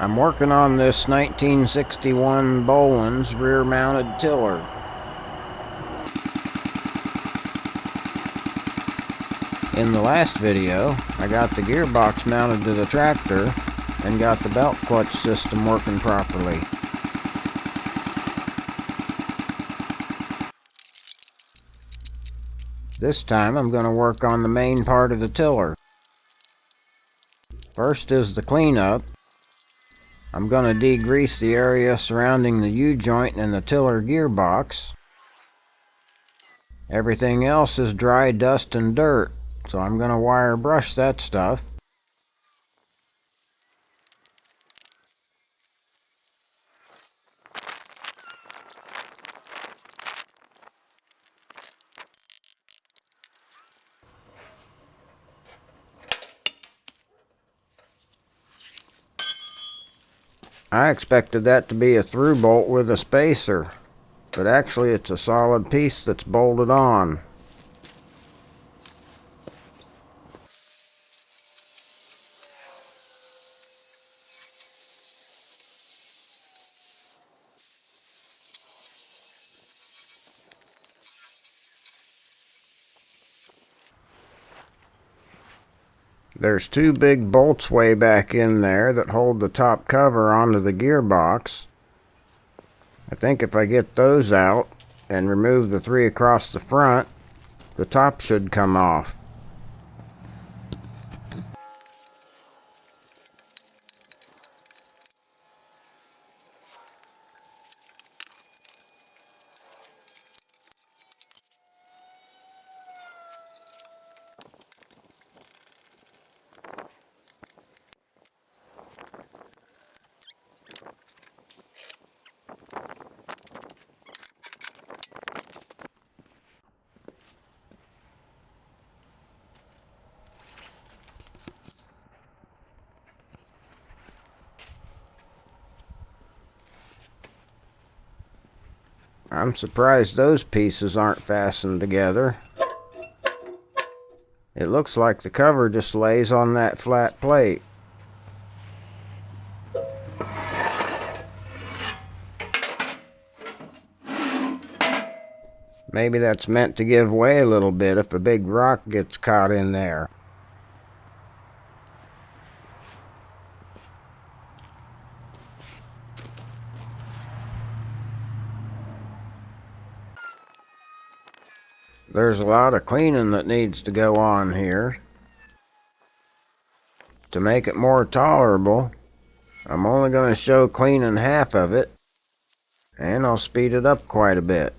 I'm working on this 1961 Bolens Rear Mounted Tiller. In the last video, I got the gearbox mounted to the tractor and got the belt clutch system working properly. This time I'm going to work on the main part of the tiller. First is the cleanup. I'm going to degrease the area surrounding the U-joint and the tiller gearbox. Everything else is dry dust and dirt, so I'm going to wire brush that stuff. I expected that to be a through bolt with a spacer, but actually it's a solid piece that's bolted on. There's two big bolts way back in there that hold the top cover onto the gearbox. I think if I get those out and remove the three across the front, the top should come off. I'm surprised those pieces aren't fastened together. It looks like the cover just lays on that flat plate. Maybe that's meant to give way a little bit if a big rock gets caught in there. There's a lot of cleaning that needs to go on here. To make it more tolerable, I'm only going to show cleaning half of it, and I'll speed it up quite a bit.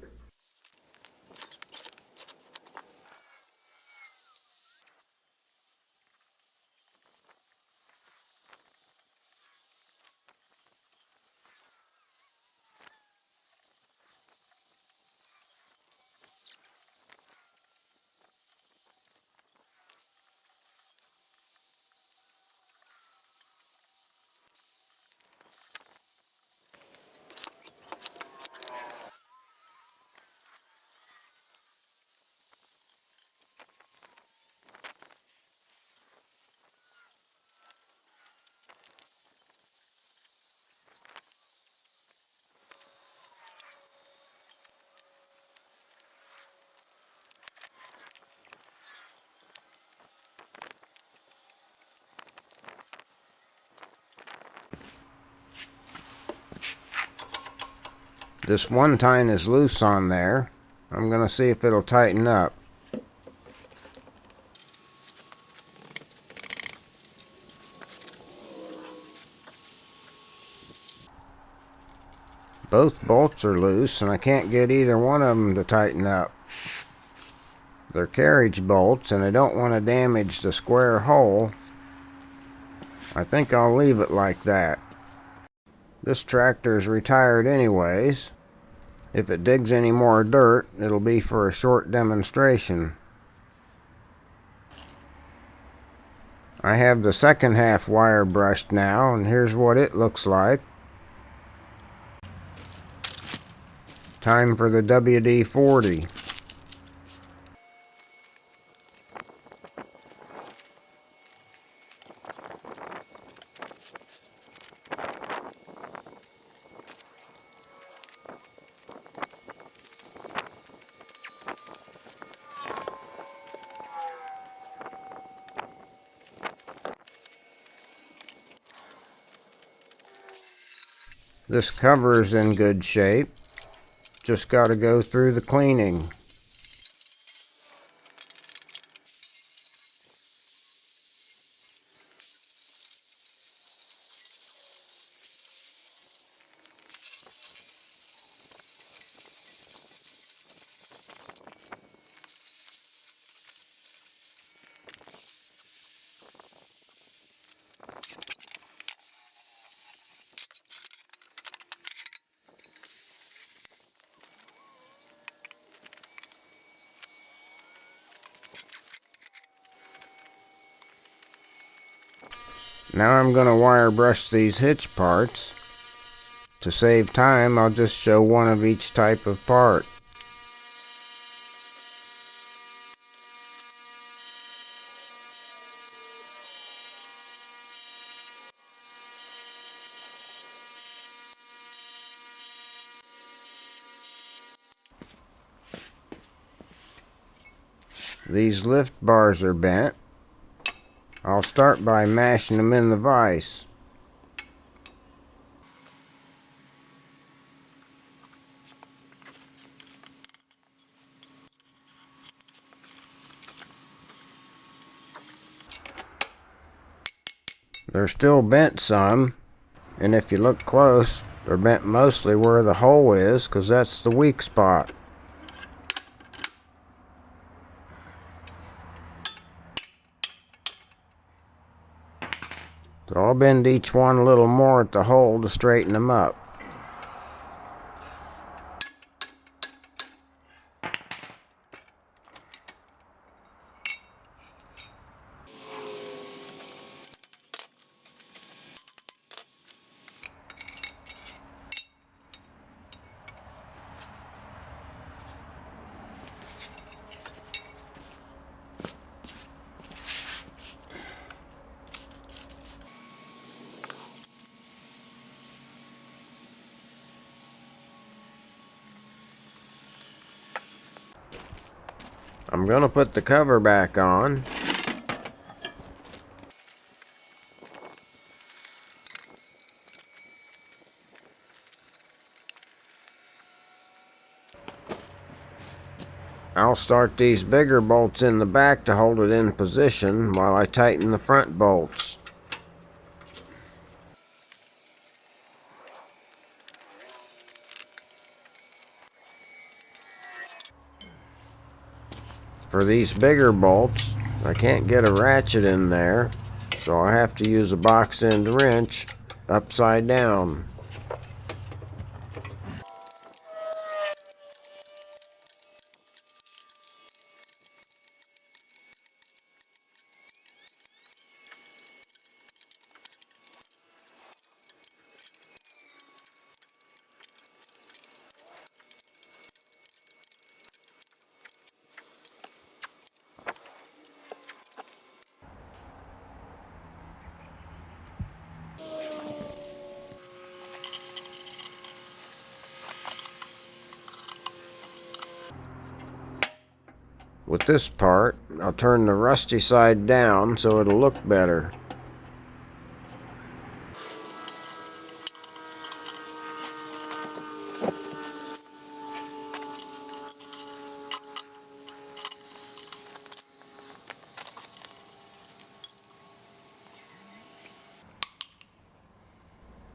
This one tine is loose on there. I'm going to see if it'll tighten up. Both bolts are loose and I can't get either one of them to tighten up. They're carriage bolts and I don't want to damage the square hole. I think I'll leave it like that. This tractor is retired anyways. If it digs any more dirt, it'll be for a short demonstration. I have the second half wire brushed now, and here's what it looks like. Time for the WD-40. This cover is in good shape. Just got to go through the cleaning. Now I'm going to wire brush these hitch parts. To save time, I'll just show one of each type of part. These lift bars are bent. I'll start by mashing them in the vise. They're still bent some, and if you look close, they're bent mostly where the hole is, because that's the weak spot. So I'll bend each one a little more at the hole to straighten them up. I'm going to put the cover back on. I'll start these bigger bolts in the back to hold it in position while I tighten the front bolts. For these bigger bolts, I can't get a ratchet in there, so I have to use a box end wrench upside down. With this part, I'll turn the rusty side down so it'll look better.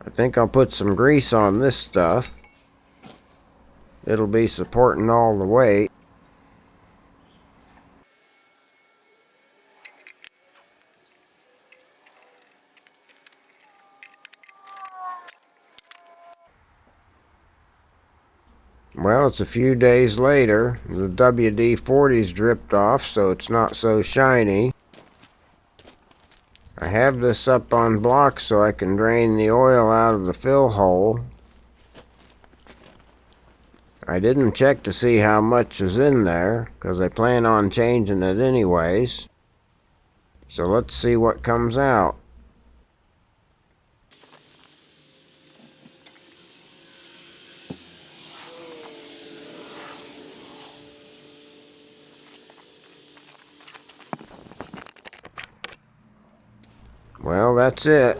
I think I'll put some grease on this stuff. It'll be supporting all the weight. Well, it's a few days later. The WD-40's dripped off, so it's not so shiny. I have this up on blocks so I can drain the oil out of the fill hole. I didn't check to see how much is in there, because I plan on changing it anyways. So let's see what comes out. Well, that's it.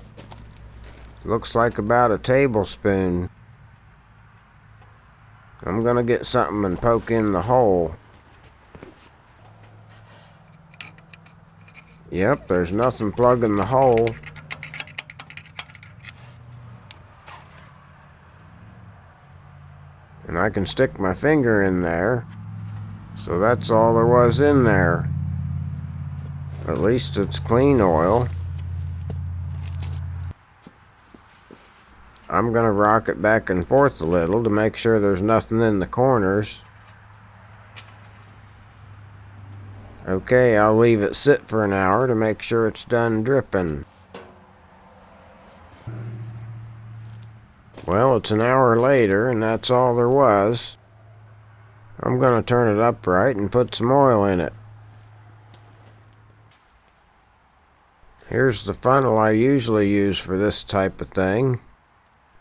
Looks like about a tablespoon. I'm gonna get something and poke in the hole. Yep, there's nothing plugging the hole. And I can stick my finger in there. So that's all there was in there. At least it's clean oil. I'm gonna rock it back and forth a little to make sure there's nothing in the corners. Okay, I'll leave it sit for an hour to make sure it's done dripping. Well, it's an hour later and that's all there was. I'm gonna turn it upright and put some oil in it. Here's the funnel I usually use for this type of thing,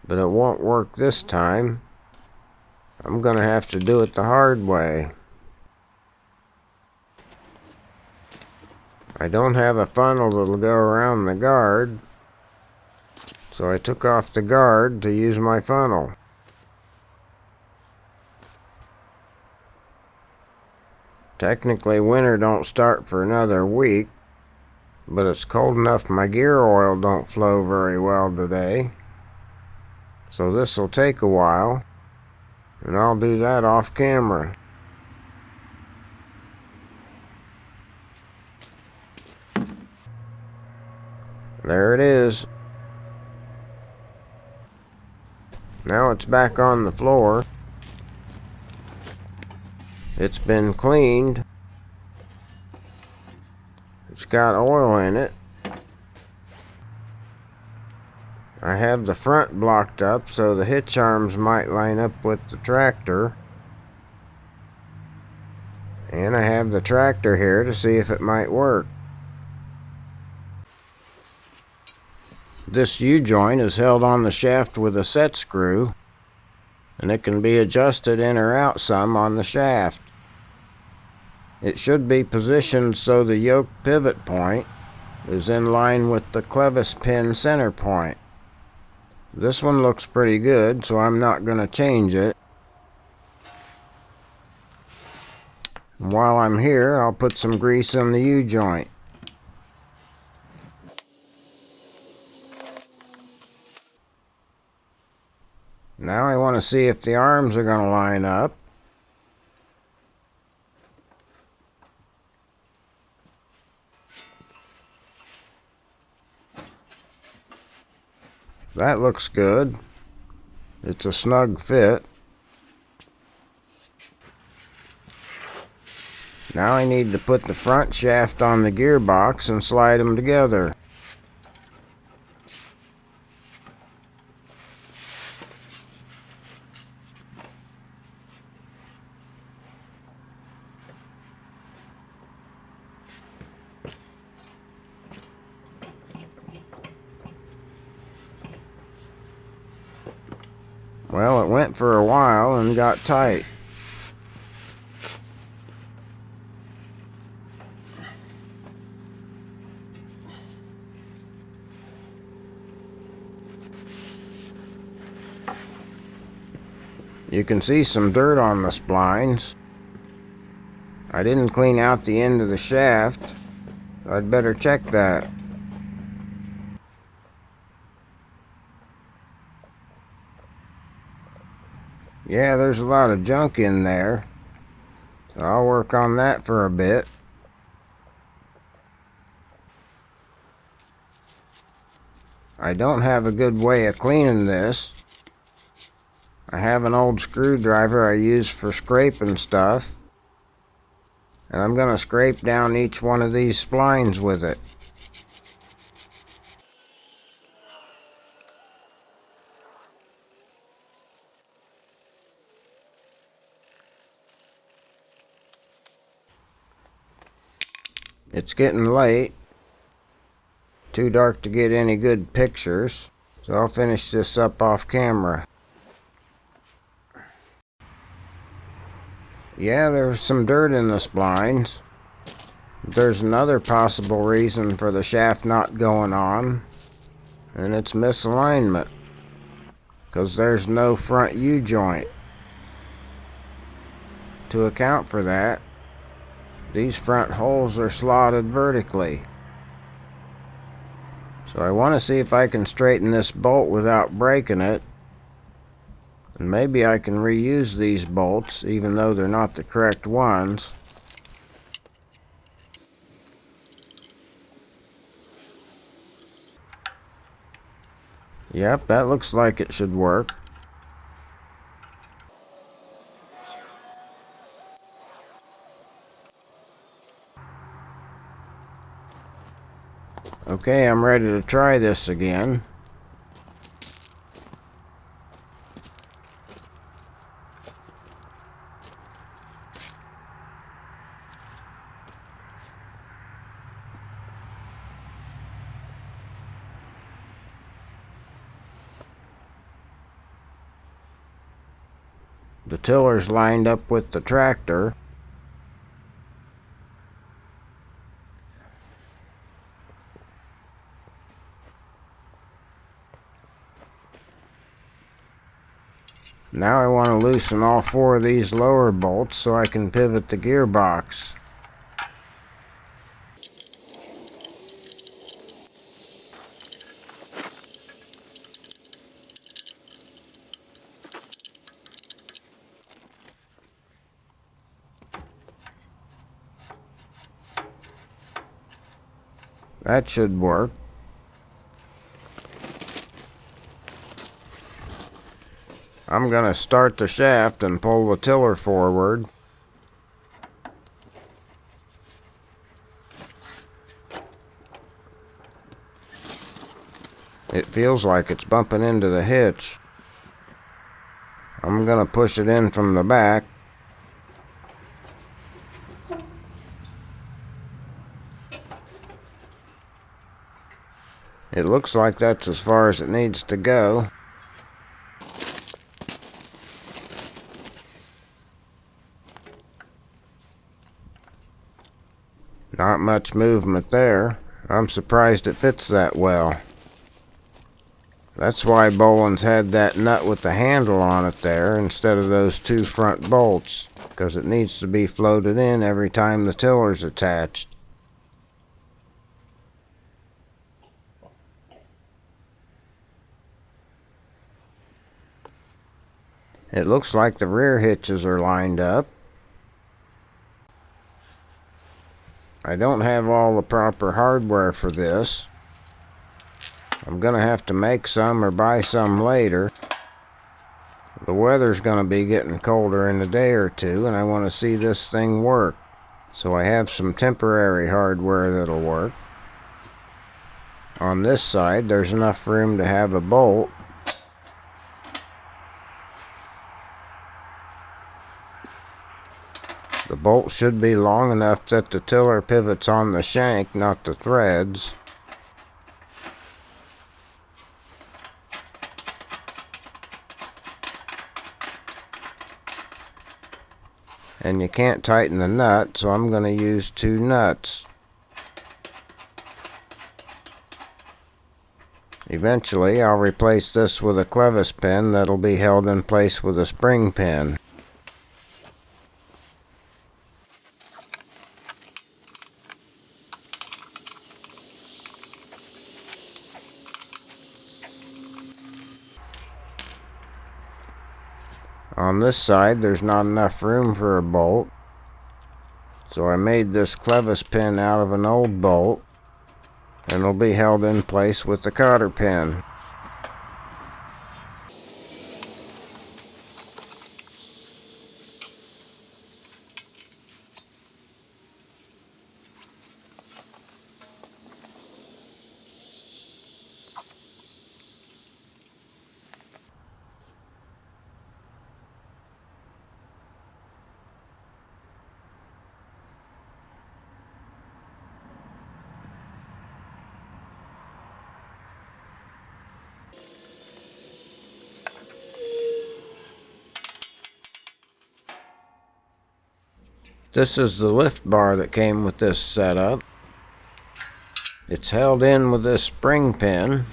but it won't work this time. I'm gonna have to do it the hard way. I don't have a funnel that'll go around the guard, so I took off the guard to use my funnel. Technically, winter don't start for another week, but it's cold enough my gear oil don't flow very well today. So this will take a while, and I'll do that off camera. There it is. Now it's back on the floor. It's been cleaned. It's got oil in it. I have the front blocked up so the hitch arms might line up with the tractor. And I have the tractor here to see if it might work. This U-joint is held on the shaft with a set screw, and it can be adjusted in or out some on the shaft. It should be positioned so the yoke pivot point is in line with the clevis pin center point. This one looks pretty good, so I'm not going to change it. And while I'm here, I'll put some grease in the U-joint. Now I want to see if the arms are going to line up. That looks good. It's a snug fit. Now I need to put the front shaft on the gearbox and slide them together. Well, it went for a while and got tight. You can see some dirt on the splines. I didn't clean out the end of the shaft. I'd better check that. Yeah, there's a lot of junk in there. So I'll work on that for a bit. I don't have a good way of cleaning this. I have an old screwdriver I use for scraping stuff, and I'm going to scrape down each one of these splines with it. It's getting late, too dark to get any good pictures, so I'll finish this up off camera. Yeah, there's some dirt in the splines. There's another possible reason for the shaft not going on, and it's misalignment, because there's no front U-joint. To account for that, these front holes are slotted vertically. So I want to see if I can straighten this bolt without breaking it. And maybe I can reuse these bolts, even though they're not the correct ones. Yep, that looks like it should work. Okay, I'm ready to try this again. The tiller's lined up with the tractor. Now I want to loosen all 4 of these lower bolts so I can pivot the gearbox. That should work. I'm going to start the shaft and pull the tiller forward. It feels like it's bumping into the hitch. I'm going to push it in from the back. It looks like that's as far as it needs to go. Not much movement there. I'm surprised it fits that well. That's why Bolens had that nut with the handle on it there instead of those 2 front bolts, because it needs to be floated in every time the tiller's attached. It looks like the rear hitches are lined up. I don't have all the proper hardware for this. I'm gonna have to make some or buy some later. The weather's gonna be getting colder in a day or 2, and I want to see this thing work. So I have some temporary hardware that'll work. On this side, there's enough room to have a bolt. The bolt should be long enough that the tiller pivots on the shank, not the threads. And you can't tighten the nut, so I'm going to use 2 nuts. Eventually, I'll replace this with a clevis pin that'll be held in place with a spring pin. On this side, there's not enough room for a bolt, so I made this clevis pin out of an old bolt, and it'll be held in place with the cotter pin. This is the lift bar that came with this setup. It's held in with this spring pin,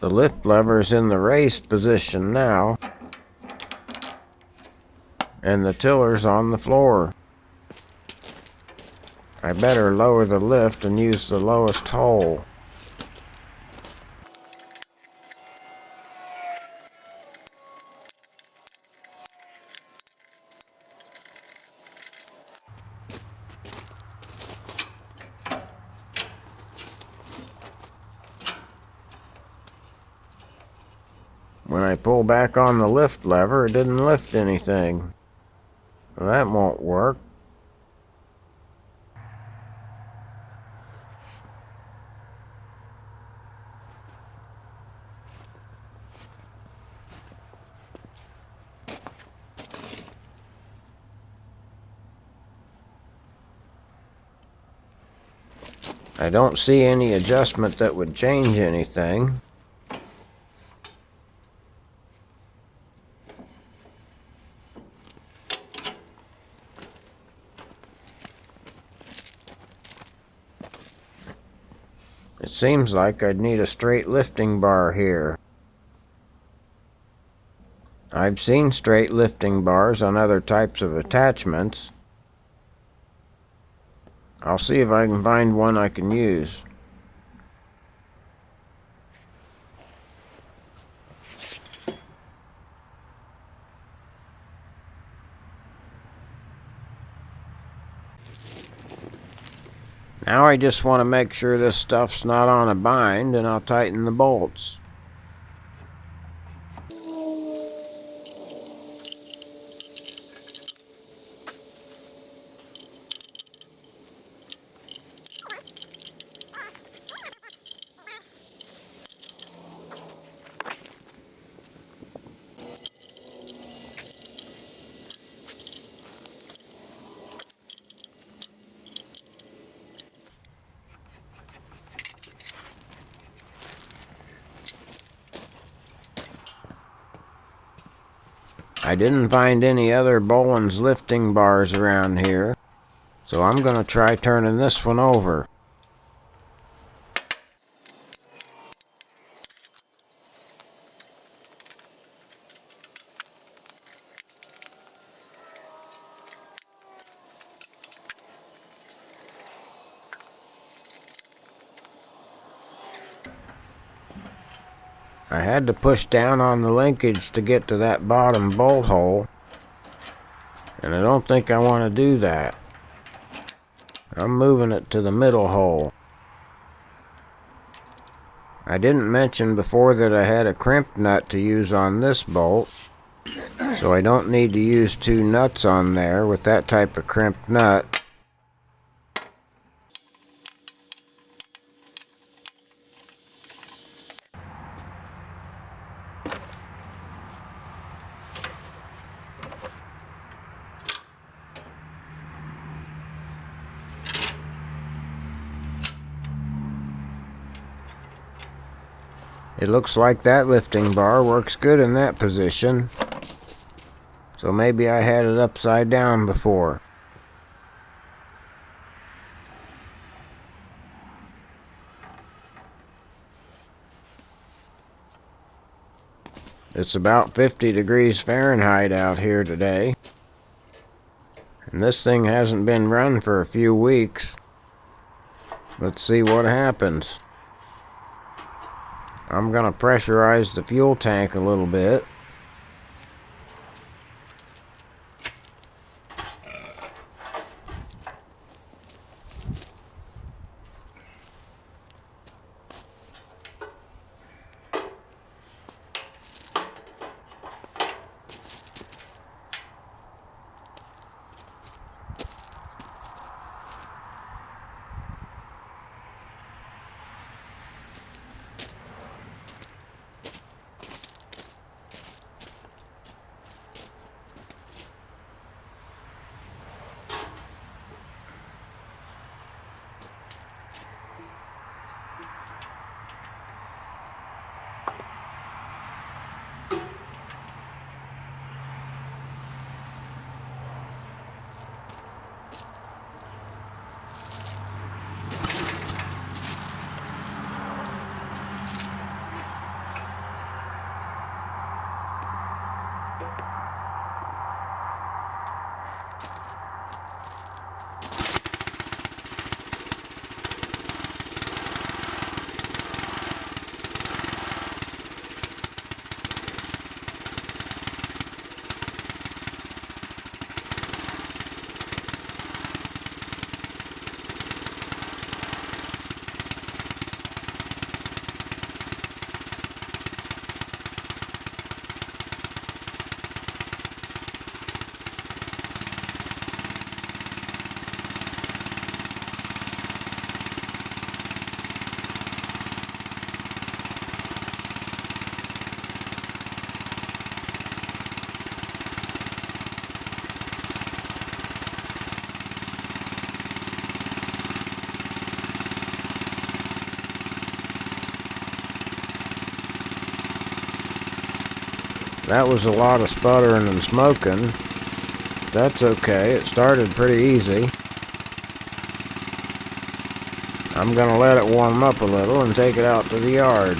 The lift lever is in the raised position now, and the tiller's on the floor. I better lower the lift and use the lowest hole. When I pull back on the lift lever, it didn't lift anything. Well, that won't work. I don't see any adjustment that would change anything. It seems like I'd need a straight lifting bar here. I've seen straight lifting bars on other types of attachments. I'll see if I can find one I can use. Now I just want to make sure this stuff's not on a bind, and I'll tighten the bolts. I didn't find any other Bolens lifting bars around here, so I'm going to try turning this one over. I had to push down on the linkage to get to that bottom bolt hole, and I don't think I want to do that. I'm moving it to the middle hole. I didn't mention before that I had a crimp nut to use on this bolt, so I don't need to use two nuts on there with that type of crimped nut. It looks like that lifting bar works good in that position, so maybe I had it upside down before. It's about 50 degrees Fahrenheit out here today, and this thing hasn't been run for a few weeks. Let's see what happens. I'm going to pressurize the fuel tank a little bit. That was a lot of sputtering and smoking. That's okay, it started pretty easy. I'm gonna let it warm up a little and take it out to the yard.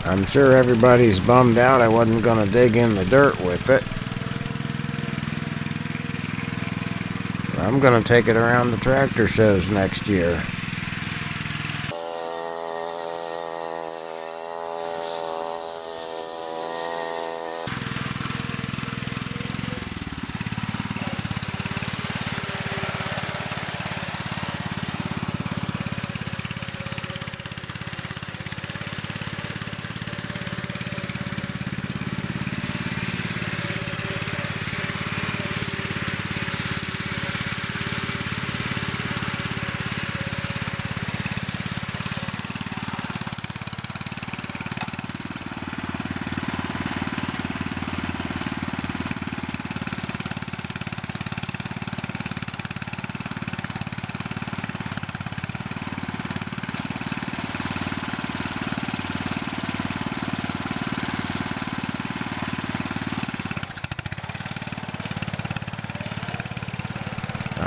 I'm sure everybody's bummed out I wasn't going to dig in the dirt with it. I'm gonna take it around the tractor shows next year.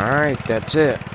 Alright, that's it.